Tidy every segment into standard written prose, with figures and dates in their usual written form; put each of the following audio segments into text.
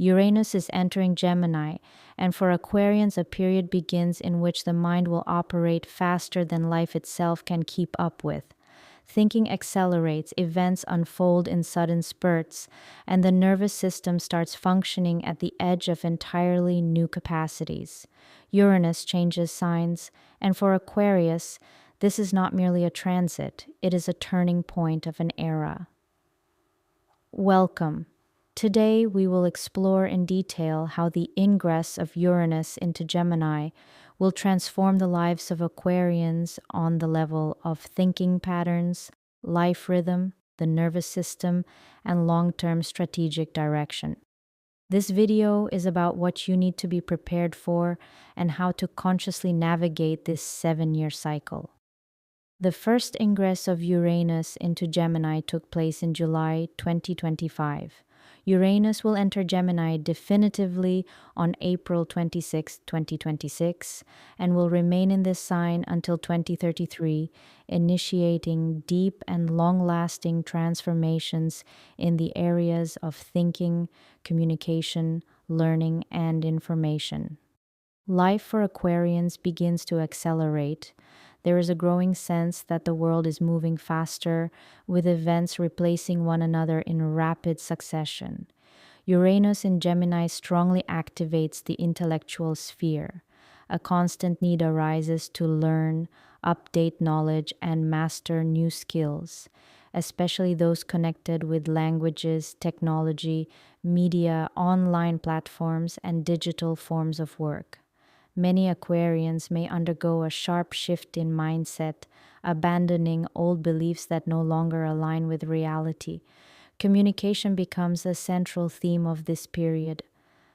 Uranus is entering Gemini, and for Aquarians, a period begins in which the mind will operate faster than life itself can keep up with. Thinking accelerates, events unfold in sudden spurts, and the nervous system starts functioning at the edge of entirely new capacities. Uranus changes signs, and for Aquarius, this is not merely a transit, it is a turning point of an era. Welcome. Today, we will explore in detail how the ingress of Uranus into Gemini will transform the lives of Aquarians on the level of thinking patterns, life rhythm, the nervous system, and long-term strategic direction. This video is about what you need to be prepared for and how to consciously navigate this 7-year cycle. The first ingress of Uranus into Gemini took place in July 2025. Uranus will enter Gemini definitively on April 26, 2026, and will remain in this sign until 2033, initiating deep and long-lasting transformations in the areas of thinking, communication, learning, and information. Life for Aquarians begins to accelerate. There is a growing sense that the world is moving faster, with events replacing one another in rapid succession. Uranus in Gemini strongly activates the intellectual sphere. A constant need arises to learn, update knowledge, and master new skills, especially those connected with languages, technology, media, online platforms, and digital forms of work. Many Aquarians may undergo a sharp shift in mindset, abandoning old beliefs that no longer align with reality. Communication becomes a central theme of this period.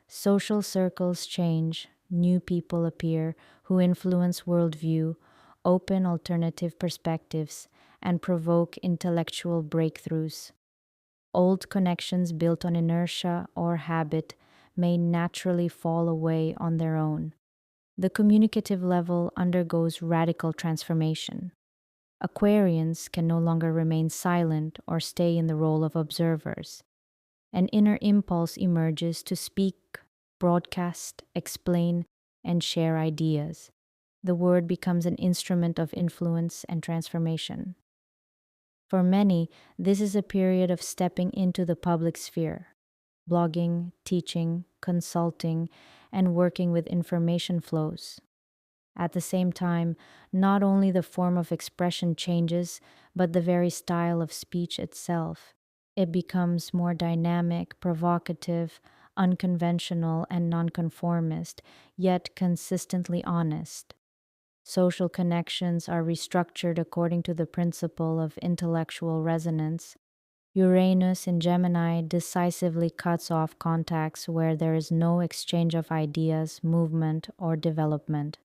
Social circles change, new people appear who influence worldview, open alternative perspectives, and provoke intellectual breakthroughs. Old connections built on inertia or habit may naturally fall away on their own. The communicative level undergoes radical transformation. Aquarians can no longer remain silent or stay in the role of observers. An inner impulse emerges to speak, broadcast, explain, and share ideas. The word becomes an instrument of influence and transformation. For many, this is a period of stepping into the public sphere. Blogging, teaching, consulting, and working with information flows. At the same time, not only the form of expression changes, but the very style of speech itself. It becomes more dynamic, provocative, unconventional, and nonconformist, yet consistently honest. Social connections are restructured according to the principle of intellectual resonance. Uranus in Gemini decisively cuts off contacts where there is no exchange of ideas, movement, or development.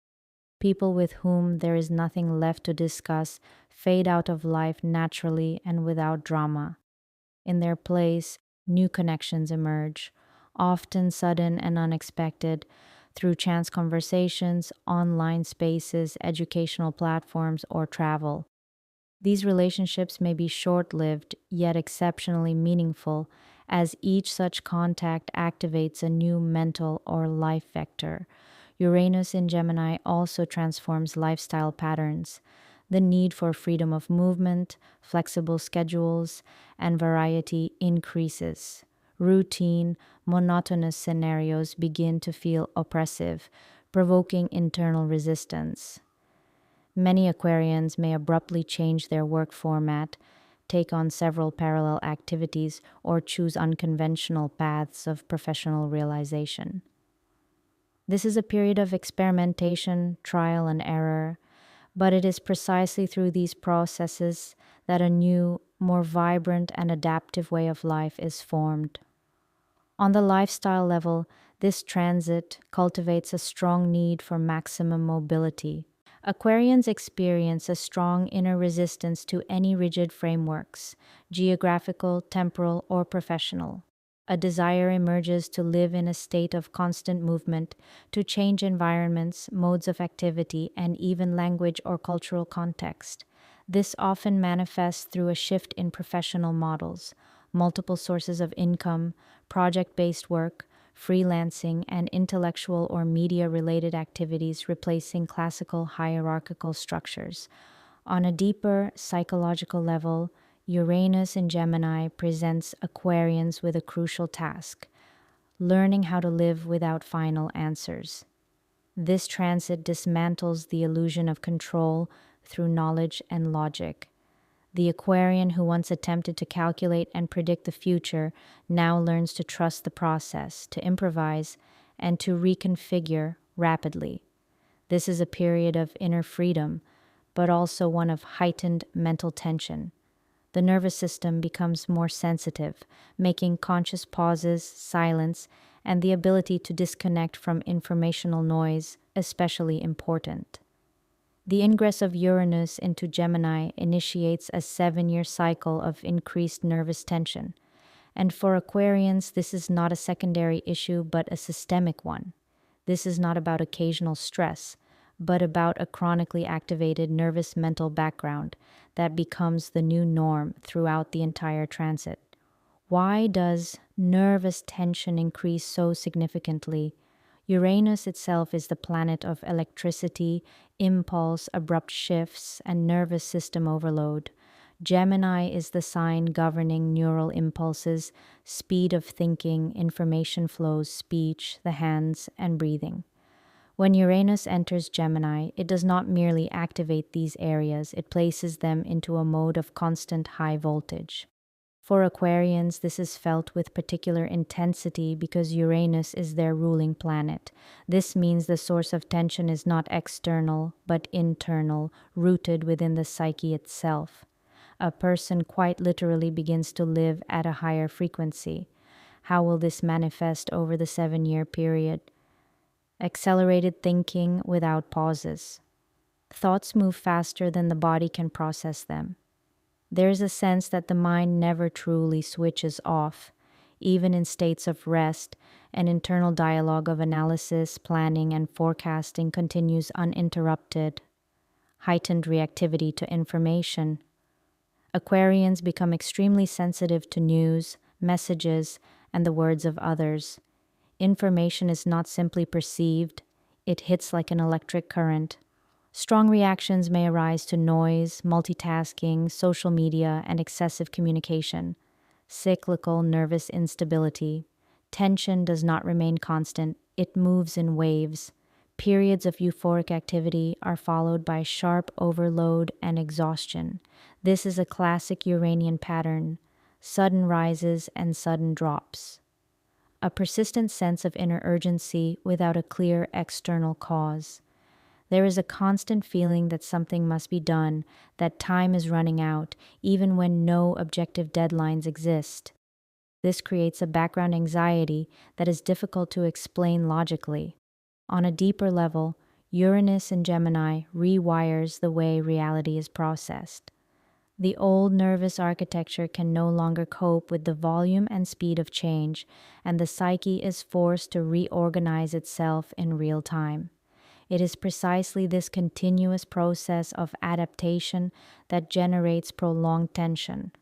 People with whom there is nothing left to discuss fade out of life naturally and without drama. In their place, new connections emerge, often sudden and unexpected, through chance conversations, online spaces, educational platforms, or travel. These relationships may be short-lived, yet exceptionally meaningful, as each such contact activates a new mental or life vector. Uranus in Gemini also transforms lifestyle patterns. The need for freedom of movement, flexible schedules, and variety increases. Routine, monotonous scenarios begin to feel oppressive, provoking internal resistance. Many Aquarians may abruptly change their work format, take on several parallel activities, or choose unconventional paths of professional realization. This is a period of experimentation, trial, and error, but it is precisely through these processes that a new, more vibrant, and adaptive way of life is formed. On the lifestyle level, this transit cultivates a strong need for maximum mobility. Aquarians experience a strong inner resistance to any rigid frameworks, geographical, temporal, or professional. A desire emerges to live in a state of constant movement, to change environments, modes of activity, and even language or cultural context. This often manifests through a shift in professional models, multiple sources of income, project-based work, freelancing, and intellectual or media related activities, replacing classical hierarchical structures. On a deeper psychological level, Uranus in Gemini presents Aquarians with a crucial task: learning how to live without final answers. This transit dismantles the illusion of control through knowledge and logic. The Aquarian who once attempted to calculate and predict the future now learns to trust the process, to improvise, and to reconfigure rapidly. This is a period of inner freedom, but also one of heightened mental tension. The nervous system becomes more sensitive, making conscious pauses, silence, and the ability to disconnect from informational noise especially important. The ingress of Uranus into Gemini initiates a 7-year cycle of increased nervous tension. And for Aquarians, this is not a secondary issue but a systemic one. This is not about occasional stress, but about a chronically activated nervous mental background that becomes the new norm throughout the entire transit. Why does nervous tension increase so significantly? Uranus itself is the planet of electricity, impulse, abrupt shifts, and nervous system overload. Gemini is the sign governing neural impulses, speed of thinking, information flows, speech, the hands, and breathing. When Uranus enters Gemini, it does not merely activate these areas, it places them into a mode of constant high voltage. For Aquarians, this is felt with particular intensity because Uranus is their ruling planet. This means the source of tension is not external, but internal, rooted within the psyche itself. A person quite literally begins to live at a higher frequency. How will this manifest over the 7-year period? Accelerated thinking without pauses. Thoughts move faster than the body can process them. There is a sense that the mind never truly switches off. Even in states of rest, an internal dialogue of analysis, planning, and forecasting continues uninterrupted. Heightened reactivity to information. Aquarians become extremely sensitive to news, messages, and the words of others. Information is not simply perceived, it hits like an electric current. Strong reactions may arise to noise, multitasking, social media, and excessive communication. Cyclical nervous instability. Tension does not remain constant, it moves in waves. Periods of euphoric activity are followed by sharp overload and exhaustion. This is a classic Uranian pattern: sudden rises and sudden drops. A persistent sense of inner urgency without a clear external cause. There is a constant feeling that something must be done, that time is running out, even when no objective deadlines exist. This creates a background anxiety that is difficult to explain logically. On a deeper level, Uranus in Gemini rewires the way reality is processed. The old nervous architecture can no longer cope with the volume and speed of change, and the psyche is forced to reorganize itself in real time. It is precisely this continuous process of adaptation that generates prolonged tension.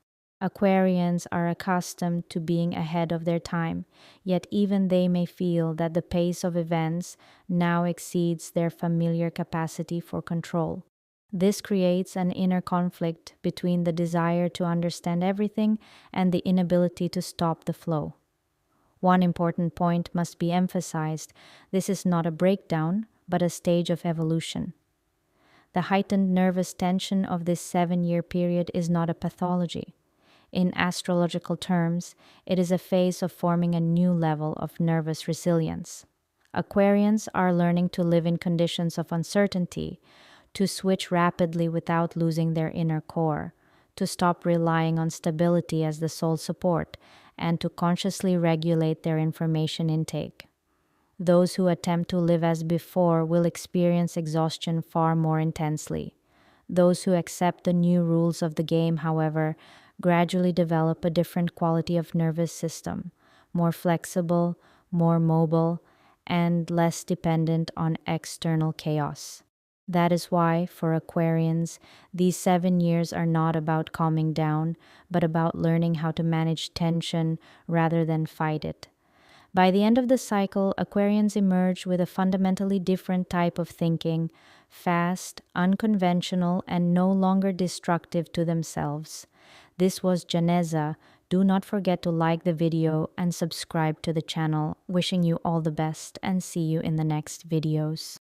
Aquarians are accustomed to being ahead of their time, yet even they may feel that the pace of events now exceeds their familiar capacity for control. This creates an inner conflict between the desire to understand everything and the inability to stop the flow. One important point must be emphasized: this is not a breakdown, but a stage of evolution. The heightened nervous tension of this 7-year period is not a pathology. In astrological terms, it is a phase of forming a new level of nervous resilience. Aquarians are learning to live in conditions of uncertainty, to switch rapidly without losing their inner core, to stop relying on stability as the sole support, and to consciously regulate their information intake. Those who attempt to live as before will experience exhaustion far more intensely. Those who accept the new rules of the game, however, gradually develop a different quality of nervous system, more flexible, more mobile, and less dependent on external chaos. That is why, for Aquarians, these 7 years are not about calming down, but about learning how to manage tension rather than fight it. By the end of the cycle, Aquarians emerge with a fundamentally different type of thinking, fast, unconventional, and no longer destructive to themselves. This was Janeza. Do not forget to like the video and subscribe to the channel. Wishing you all the best and see you in the next videos.